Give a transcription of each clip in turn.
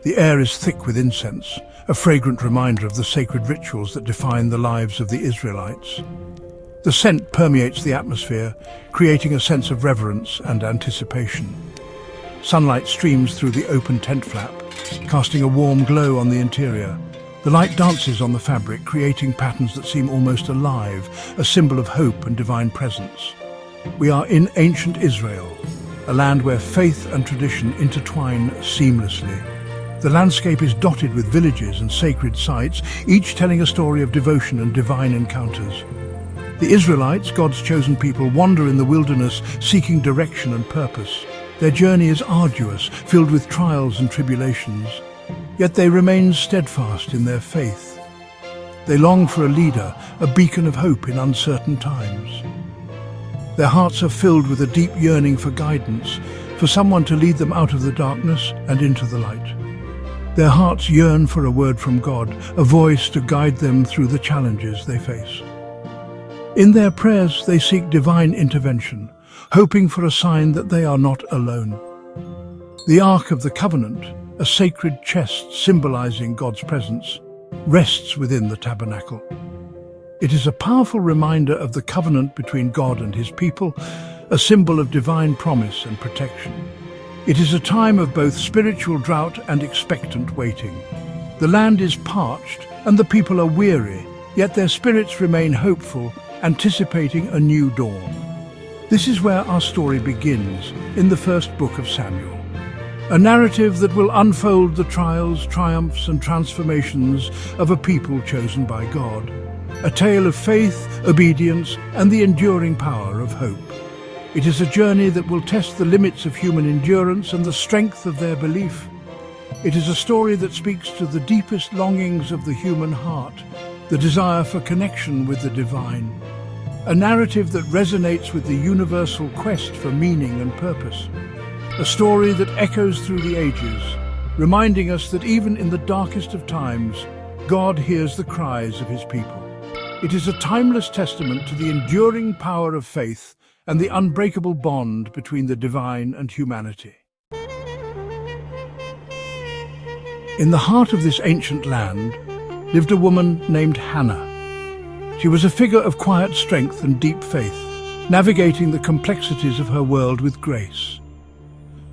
The air is thick with incense, a fragrant reminder of the sacred rituals that define the lives of the Israelites. The scent permeates the atmosphere, creating a sense of reverence and anticipation. Sunlight streams through the open tent flap, casting a warm glow on the interior. The light dances on the fabric, creating patterns that seem almost alive, a symbol of hope and divine presence. We are in ancient Israel, a land where faith and tradition intertwine seamlessly. The landscape is dotted with villages and sacred sites, each telling a story of devotion and divine encounters. The Israelites, God's chosen people, wander in the wilderness, seeking direction and purpose. Their journey is arduous, filled with trials and tribulations. Yet they remain steadfast in their faith. They long for a leader, a beacon of hope in uncertain times. Their hearts are filled with a deep yearning for guidance, for someone to lead them out of the darkness and into the light. Their hearts yearn for a word from God, a voice to guide them through the challenges they face. In their prayers, they seek divine intervention, hoping for a sign that they are not alone. The Ark of the Covenant, a sacred chest symbolizing God's presence, rests within the tabernacle. It is a powerful reminder of the covenant between God and his people, a symbol of divine promise and protection. It is a time of both spiritual drought and expectant waiting. The land is parched and the people are weary, yet their spirits remain hopeful, anticipating a new dawn. This is where our story begins, in the first book of Samuel. A narrative that will unfold the trials, triumphs and transformations of a people chosen by God. A tale of faith, obedience and the enduring power of hope. It is a journey that will test the limits of human endurance and the strength of their belief. It is a story that speaks to the deepest longings of the human heart, the desire for connection with the divine. A narrative that resonates with the universal quest for meaning and purpose. A story that echoes through the ages, reminding us that even in the darkest of times, God hears the cries of his people. It is a timeless testament to the enduring power of faith and the unbreakable bond between the divine and humanity. In the heart of this ancient land lived a woman named Hannah. She was a figure of quiet strength and deep faith, navigating the complexities of her world with grace.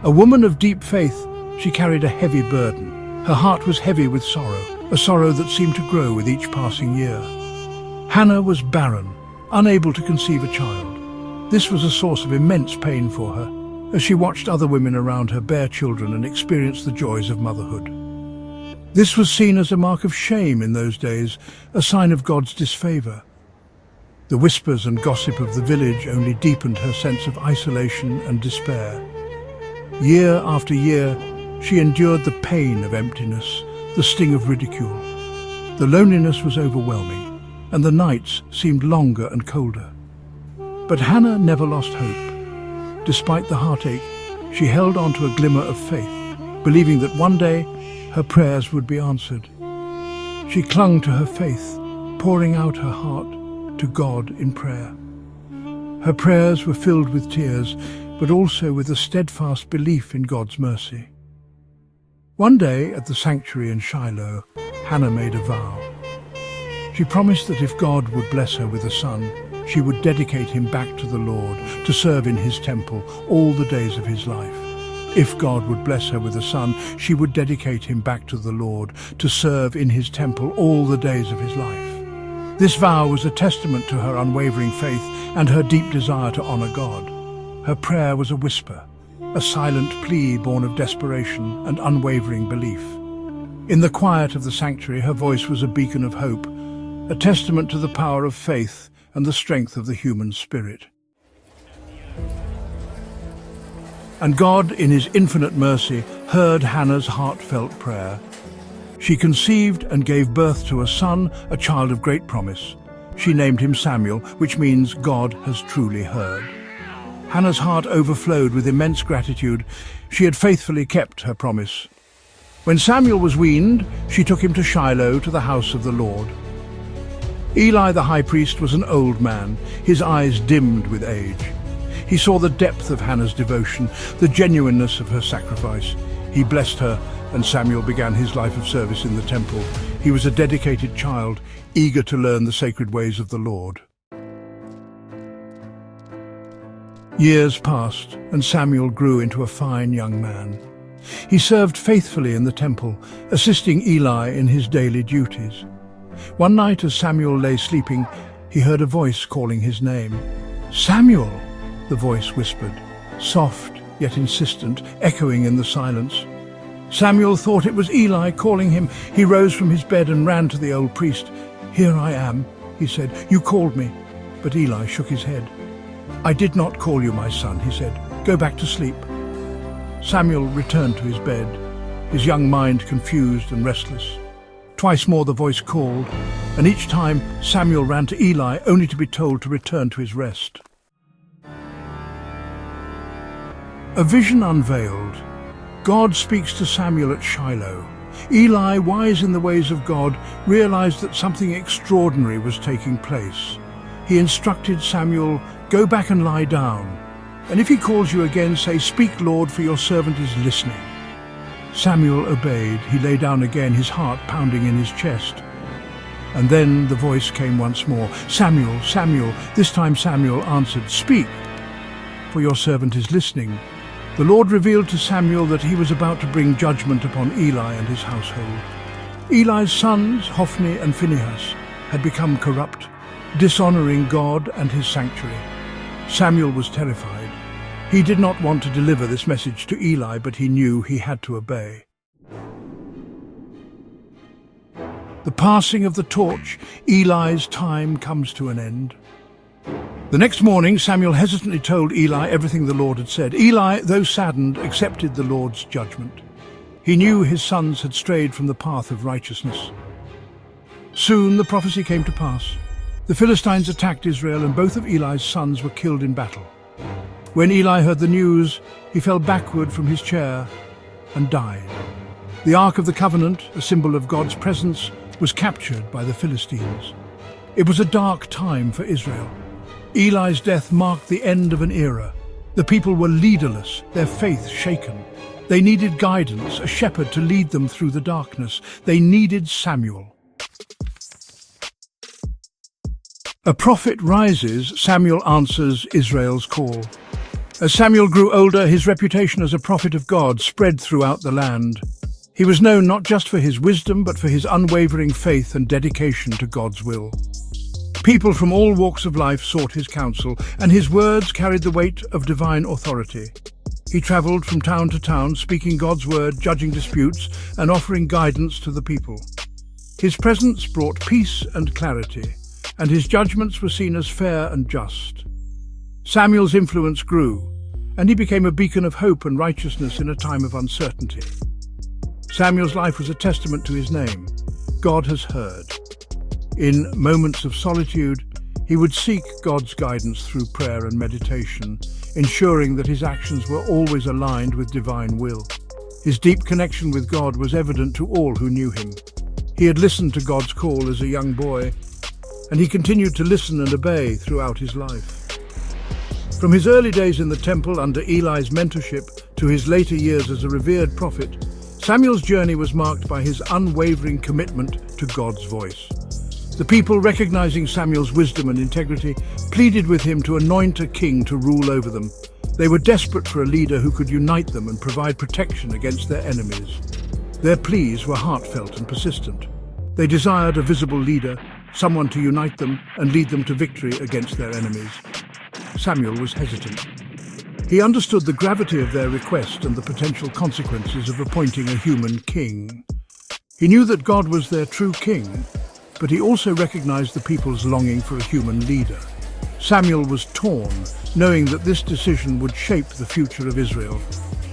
A woman of deep faith, she carried a heavy burden. Her heart was heavy with sorrow, a sorrow that seemed to grow with each passing year. Hannah was barren, unable to conceive a child. This was a source of immense pain for her, as she watched other women around her bear children and experienced the joys of motherhood. This was seen as a mark of shame in those days, a sign of God's disfavor. The whispers and gossip of the village only deepened her sense of isolation and despair. Year after year, she endured the pain of emptiness, the sting of ridicule. The loneliness was overwhelming, and the nights seemed longer and colder. But Hannah never lost hope. Despite the heartache, she held on to a glimmer of faith, believing that one day her prayers would be answered. She clung to her faith, pouring out her heart to God in prayer. Her prayers were filled with tears, but also with a steadfast belief in God's mercy. One day at the sanctuary in Shiloh, Hannah made a vow. She promised that if God would bless her with a son, she would dedicate him back to the Lord, to serve in his temple all the days of his life. If God would bless her with a son, she would dedicate him back to the Lord, to serve in his temple all the days of his life. This vow was a testament to her unwavering faith and her deep desire to honor God. Her prayer was a whisper, a silent plea born of desperation and unwavering belief. In the quiet of the sanctuary, her voice was a beacon of hope, a testament to the power of faith and the strength of the human spirit. And God, in his infinite mercy, heard Hannah's heartfelt prayer. She conceived and gave birth to a son, a child of great promise. She named him Samuel, which means God has truly heard. Hannah's heart overflowed with immense gratitude. She had faithfully kept her promise. When Samuel was weaned, she took him to Shiloh, to the house of the Lord. Eli the high priest was an old man, his eyes dimmed with age. He saw the depth of Hannah's devotion, the genuineness of her sacrifice. He blessed her, and Samuel began his life of service in the temple. He was a dedicated child, eager to learn the sacred ways of the Lord. Years passed, and Samuel grew into a fine young man. He served faithfully in the temple, assisting Eli in his daily duties. One night, as Samuel lay sleeping, he heard a voice calling his name. "Samuel!" the voice whispered, soft yet insistent, echoing in the silence. Samuel thought it was Eli calling him. He rose from his bed and ran to the old priest. "Here I am," he said. "You called me." But Eli shook his head. "I did not call you, my son," he said. "Go back to sleep." Samuel returned to his bed, his young mind confused and restless. Twice more the voice called, and each time Samuel ran to Eli, only to be told to return to his rest. A vision unveiled. God speaks to Samuel at Shiloh. Eli, wise in the ways of God, realized that something extraordinary was taking place. He instructed Samuel, "Go back and lie down. And if he calls you again, say, 'Speak, Lord, for your servant is listening.'" Samuel obeyed. He lay down again, his heart pounding in his chest. And then the voice came once more. "Samuel, Samuel." This time Samuel answered, "Speak, for your servant is listening." The Lord revealed to Samuel that he was about to bring judgment upon Eli and his household. Eli's sons, Hophni and Phinehas, had become corrupt, dishonoring God and his sanctuary. Samuel was terrified. He did not want to deliver this message to Eli, but he knew he had to obey. The passing of the torch, Eli's time comes to an end. The next morning, Samuel hesitantly told Eli everything the Lord had said. Eli, though saddened, accepted the Lord's judgment. He knew his sons had strayed from the path of righteousness. Soon the prophecy came to pass. The Philistines attacked Israel, and both of Eli's sons were killed in battle. When Eli heard the news, he fell backward from his chair and died. The Ark of the Covenant, a symbol of God's presence, was captured by the Philistines. It was a dark time for Israel. Eli's death marked the end of an era. The people were leaderless, their faith shaken. They needed guidance, a shepherd to lead them through the darkness. They needed Samuel. A prophet rises, Samuel answers Israel's call. As Samuel grew older, his reputation as a prophet of God spread throughout the land. He was known not just for his wisdom, but for his unwavering faith and dedication to God's will. People from all walks of life sought his counsel, and his words carried the weight of divine authority. He traveled from town to town, speaking God's word, judging disputes, and offering guidance to the people. His presence brought peace and clarity, and his judgments were seen as fair and just. Samuel's influence grew, and he became a beacon of hope and righteousness in a time of uncertainty. Samuel's life was a testament to his name. God has heard. In moments of solitude, he would seek God's guidance through prayer and meditation, ensuring that his actions were always aligned with divine will. His deep connection with God was evident to all who knew him. He had listened to God's call as a young boy, and he continued to listen and obey throughout his life. From his early days in the temple under Eli's mentorship to his later years as a revered prophet, Samuel's journey was marked by his unwavering commitment to God's voice. The people, recognizing Samuel's wisdom and integrity, pleaded with him to anoint a king to rule over them. They were desperate for a leader who could unite them and provide protection against their enemies. Their pleas were heartfelt and persistent. They desired a visible leader, someone to unite them and lead them to victory against their enemies. Samuel was hesitant. He understood the gravity of their request and the potential consequences of appointing a human king. He knew that God was their true king, but he also recognized the people's longing for a human leader. Samuel was torn, knowing that this decision would shape the future of Israel.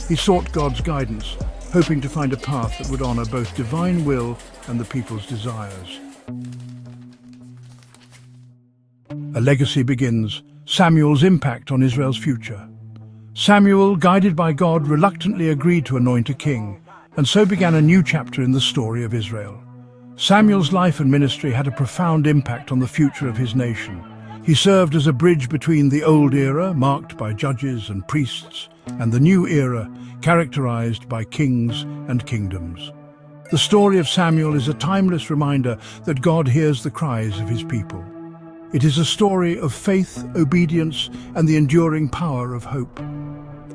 He sought God's guidance, hoping to find a path that would honor both divine will and the people's desires. A legacy begins, Samuel's impact on Israel's future. Samuel, guided by God, reluctantly agreed to anoint a king, and so began a new chapter in the story of Israel. Samuel's life and ministry had a profound impact on the future of his nation. He served as a bridge between the old era, marked by judges and priests, and the new era characterized by kings and kingdoms. The story of Samuel is a timeless reminder that God hears the cries of his people. It is a story of faith, obedience, and the enduring power of hope.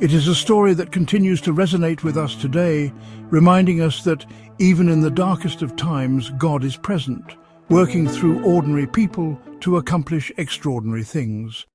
It is a story that continues to resonate with us today, reminding us that even in the darkest of times, God is present, working through ordinary people to accomplish extraordinary things.